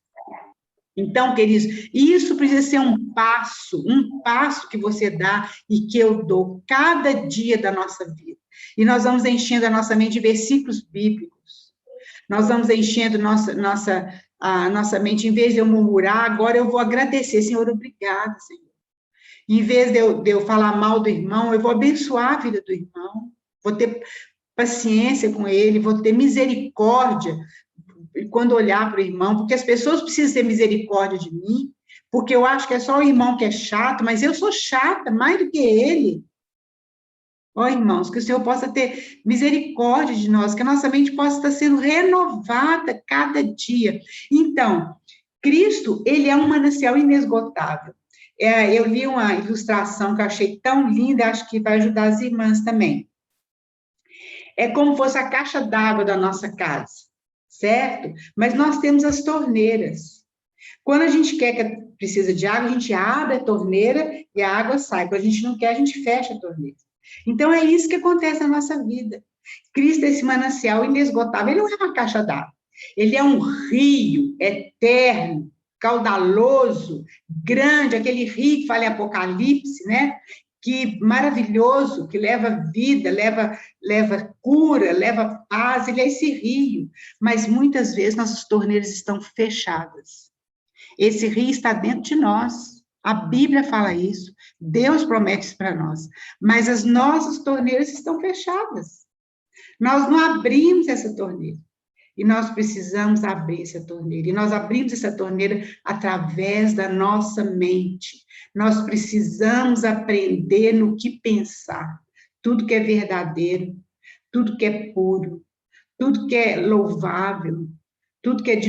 Então, queridos, isso precisa ser um passo que você dá e que eu dou cada dia da nossa vida. E nós vamos enchendo a nossa mente de versículos bíblicos. Nós vamos enchendo a nossa mente, em vez de eu murmurar, agora eu vou agradecer. Senhor, obrigada, Senhor. Em vez de eu falar mal do irmão, eu vou abençoar a vida do irmão, vou ter paciência com ele, vou ter misericórdia quando olhar para o irmão, porque as pessoas precisam ter misericórdia de mim, porque eu acho que é só o irmão que é chato, mas eu sou chata mais do que ele. Ó, irmãos, que o Senhor possa ter misericórdia de nós, que a nossa mente possa estar sendo renovada cada dia. Então, Cristo, ele é um manancial inesgotável. Eu vi uma ilustração que eu achei tão linda, acho que vai ajudar as irmãs também. É como fosse a caixa d'água da nossa casa, certo? Mas nós temos as torneiras. Quando a gente quer que precisa de água, a gente abre a torneira e a água sai. Quando a gente não quer, a gente fecha a torneira. Então, é isso que acontece na nossa vida. Cristo é esse manancial inesgotável. Ele não é uma caixa d'água. Ele é um rio eterno, caudaloso, grande, aquele rio que fala em Apocalipse, né? Que maravilhoso, que leva vida, leva cura, leva paz, ele é esse rio. Mas muitas vezes nossas torneiras estão fechadas. Esse rio está dentro de nós. A Bíblia fala isso, Deus promete isso para nós. Mas as nossas torneiras estão fechadas. Nós não abrimos essa torneira. E nós precisamos abrir essa torneira. E nós abrimos essa torneira através da nossa mente. Nós precisamos aprender no que pensar. Tudo que é verdadeiro, tudo que é puro, tudo que é louvável, tudo que é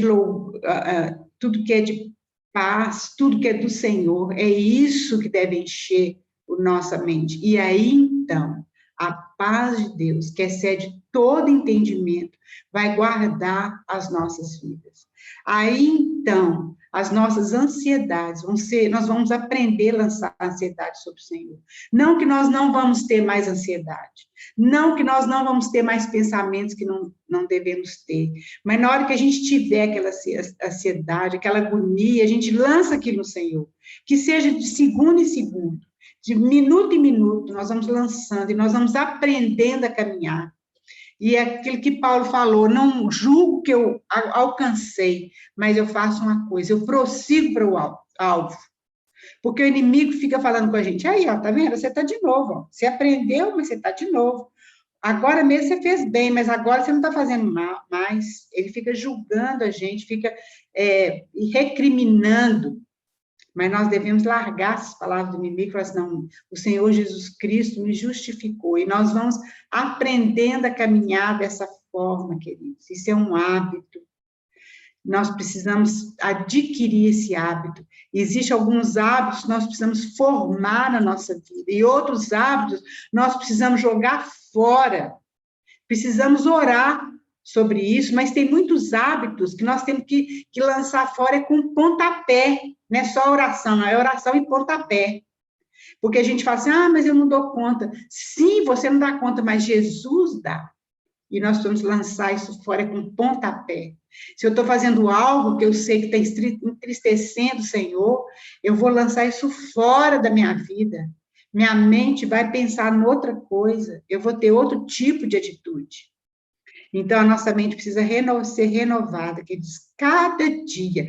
tudo que é de paz, tudo que é do Senhor. É isso que deve encher a nossa mente. E aí, então, a paz de Deus, que excede todo entendimento, vai guardar as nossas vidas. Aí, então, as nossas ansiedades nós vamos aprender a lançar a ansiedade sobre o Senhor. Não que nós não vamos ter mais ansiedade, não que nós não vamos ter mais pensamentos que não devemos ter, mas na hora que a gente tiver aquela ansiedade, aquela agonia, a gente lança aquilo no Senhor, que seja de segundo em segundo, de minuto em minuto, nós vamos lançando e nós vamos aprendendo a caminhar. E é aquilo que Paulo falou, não julgo que eu alcancei, mas eu faço uma coisa, eu prossigo para o alvo. Porque o inimigo fica falando com a gente, aí, ó, tá vendo? Você está de novo, ó. Você aprendeu, mas você está de novo. Agora mesmo você fez bem, mas agora você não está fazendo mais. Ele fica julgando a gente, fica recriminando. Mas nós devemos largar essas palavras do inimigo e falar assim, não, o Senhor Jesus Cristo me justificou. E nós vamos aprendendo a caminhar dessa forma, queridos. Isso é um hábito. Nós precisamos adquirir esse hábito. Existem alguns hábitos que nós precisamos formar na nossa vida. E outros hábitos nós precisamos jogar fora. Precisamos orar sobre isso, mas tem muitos hábitos que nós temos que lançar fora com pontapé. Não é só oração, não é oração e pontapé. Porque a gente fala assim, mas eu não dou conta. Sim, você não dá conta, mas Jesus dá. E nós vamos lançar isso fora com pontapé. Se eu estou fazendo algo que eu sei que está entristecendo o Senhor, eu vou lançar isso fora da minha vida. Minha mente vai pensar em outra coisa, eu vou ter outro tipo de atitude. Então, a nossa mente precisa ser renovada, que diz cada dia.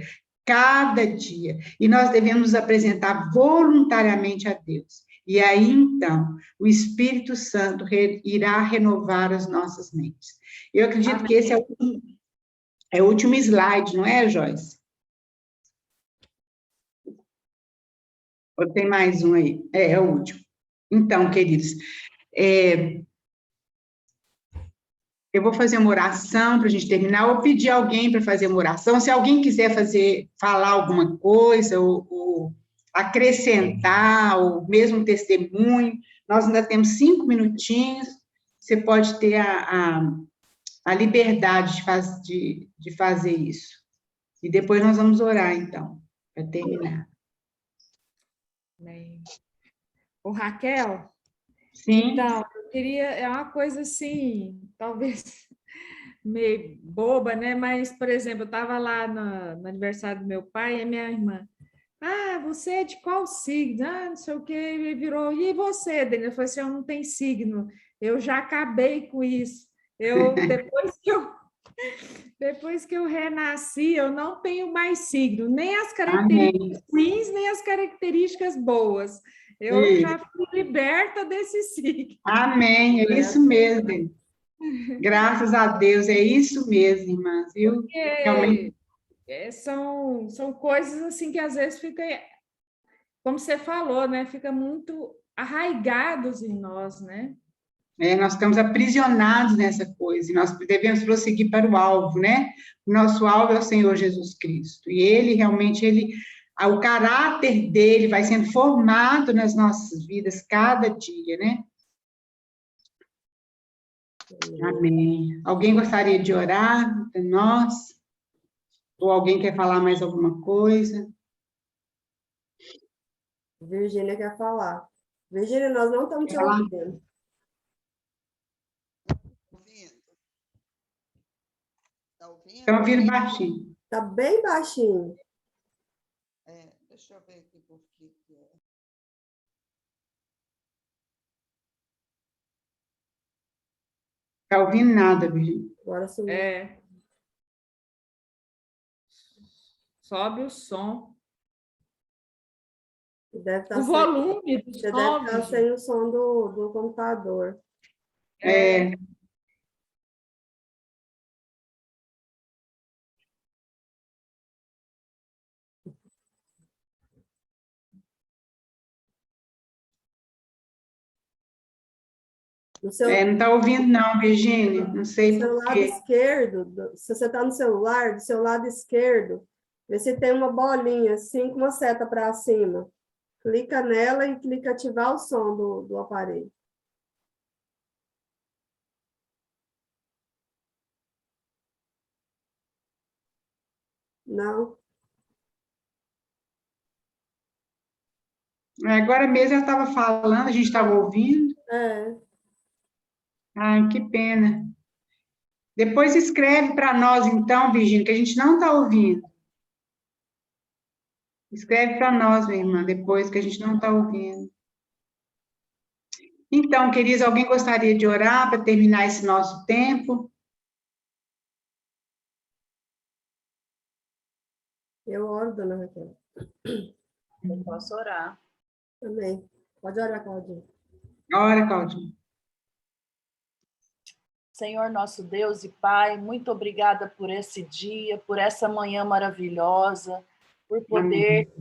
E nós devemos apresentar voluntariamente a Deus. E aí, então, o Espírito Santo irá renovar as nossas mentes. Eu acredito que esse é o último slide, não é, Joyce? Ou tem mais um aí? É o último. Então, queridos, eu vou fazer uma oração para a gente terminar, ou pedir alguém para fazer uma oração. Se alguém quiser falar alguma coisa, ou acrescentar, ou mesmo testemunho, nós ainda temos 5 minutinhos, você pode ter a liberdade de fazer isso. E depois nós vamos orar, então, para terminar. Bem. Ô, Raquel? Sim. Então, eu queria, é uma coisa assim, talvez meio boba, né? Mas, por exemplo, eu estava lá no aniversário do meu pai e a minha irmã, você é de qual signo? Não sei o que, e virou, e você, Dani? Eu falei assim, eu não tenho signo, eu já acabei com isso. Depois que eu renasci, eu não tenho mais signo, nem as características ruins, nem as características boas. Eu já fui liberta desse signo. Amém, é isso mesmo. Graças a Deus, é isso mesmo, irmãs, viu? Realmente. São coisas assim que às vezes fica, como você falou, né? Fica muito arraigados em nós, né? Nós estamos aprisionados nessa coisa, e nós devemos prosseguir para o alvo, né? O nosso alvo é o Senhor Jesus Cristo, e ele realmente, o caráter dele vai sendo formado nas nossas vidas cada dia, né? Amém. Alguém gostaria de orar por nós? Ou alguém quer falar mais alguma coisa? Virgínia quer falar. Virgínia, nós não estamos te Quer falar? ouvindo. Tá ouvindo? Estão ouvindo baixinho. Está bem baixinho. Deixa eu ver aqui por que é. Está ouvindo nada, Virgínia. Agora sumiu. Sobe o som. Deve estar O volume do Você som. deve estar Virgínia. sem o som do computador. No seu, Não está ouvindo não, Virgínia, não sei no seu por lado quê. esquerdo, se você está no celular, do seu lado esquerdo, vê se tem uma bolinha, assim, com uma seta para cima. Clica nela e clica ativar o som do aparelho. Não? Agora mesmo ela estava falando, a gente estava ouvindo. Ai, que pena. Depois escreve para nós, então, Virgínia, que a gente não está ouvindo. Escreve para nós, minha irmã, depois, que a gente não está ouvindo. Então, queridos, alguém gostaria de orar para terminar esse nosso tempo? Eu oro, dona Raquel. Eu posso orar. Também. Pode orar, Claudinha. Ora, Claudinha. Senhor nosso Deus e Pai, muito obrigada por esse dia, por essa manhã maravilhosa, por poder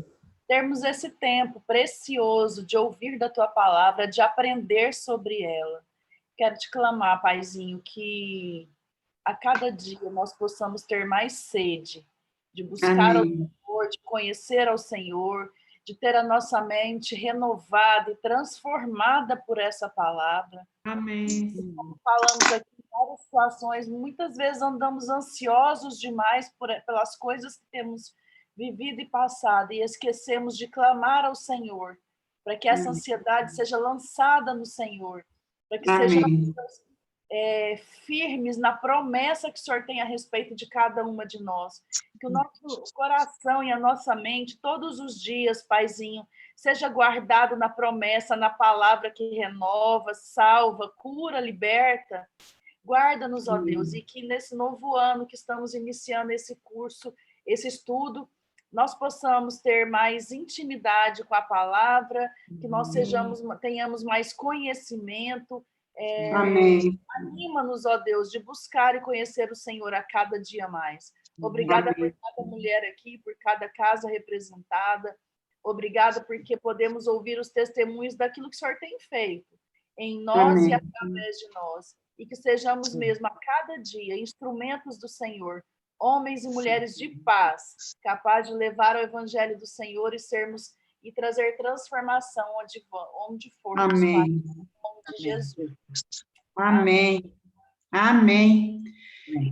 termos esse tempo precioso de ouvir da Tua palavra, de aprender sobre ela. Quero te clamar, Paizinho, que a cada dia nós possamos ter mais sede de buscar ao Senhor, de conhecer ao Senhor, de ter a nossa mente renovada e transformada por essa palavra. Amém. Como falamos aqui em várias situações, muitas vezes andamos ansiosos demais pelas coisas que temos vivido e passado e esquecemos de clamar ao Senhor, para que essa ansiedade seja lançada no Senhor, para que sejamos firmes na promessa que o Senhor tem a respeito de cada uma de nós. Que o nosso coração e a nossa mente, todos os dias, Paizinho, seja guardado na promessa, na palavra que renova, salva, cura, liberta. Guarda-nos, ó Deus, e que nesse novo ano que estamos iniciando esse curso, esse estudo, nós possamos ter mais intimidade com a palavra, que nós tenhamos mais conhecimento. Amém. Anima-nos, ó Deus, de buscar e conhecer o Senhor a cada dia mais. Obrigada por cada mulher aqui, por cada casa representada. Obrigada porque podemos ouvir os testemunhos daquilo que o Senhor tem feito em nós e através de nós. E que sejamos mesmo a cada dia instrumentos do Senhor, homens e mulheres de paz, capazes de levar o evangelho do Senhor e trazer transformação onde formos. Amém. Em nome de Jesus. Amém. Amém.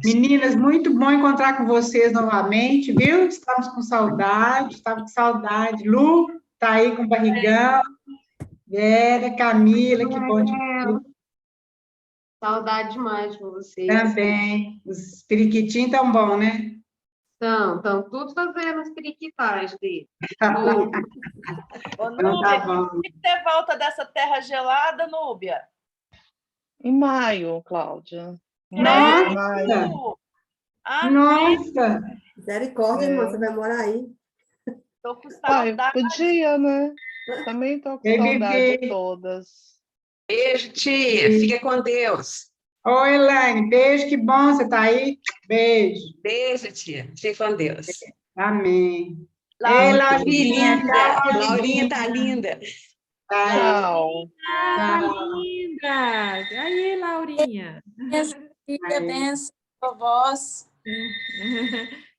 Meninas, muito bom encontrar com vocês novamente, viu? Estamos com saudade. Lu, tá aí com barrigão. Vera, Camila, que bom de ver. Saudade demais de vocês. Também. Os periquitinhos tão bom, né? Estão tudo fazendo as periquitais dele. Ô, Núbia, quando você volta dessa terra gelada, Núbia? Em maio, Cláudia. Nossa! Nossa! Misericórdia, irmã, você vai morar aí. Tô com saudade. Podia, né? Também tô com saudade de todas. Beijo, tia. Fica com Deus. Oi, Elaine. Beijo, que bom você tá aí. Beijo. Beijo, tia. Fica com Deus. Amém. Laurinha tá linda. Tchau. Linda! Aí, Laurinha. Filha, benção, vós.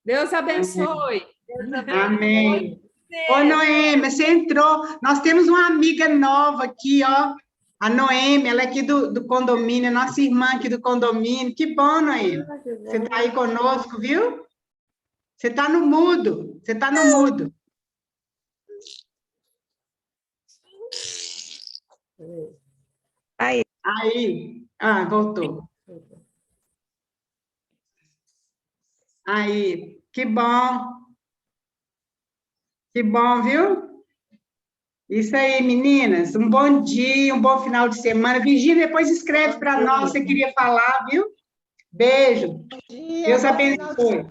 Deus abençoe. Amém. Ô, Noêmia, você entrou. Nós temos uma amiga nova aqui, ó. A Noêmia, ela é aqui do condomínio, nossa irmã aqui do condomínio. Que bom, Noêmia. Você está aí conosco, viu? Você está no mudo. Você está no mudo. Aí. Ah, voltou. Aí. Que bom. Que bom, viu? Isso aí, meninas. Um bom dia, um bom final de semana. Virgínia, depois escreve para nós, você queria falar, viu? Beijo. Deus abençoe.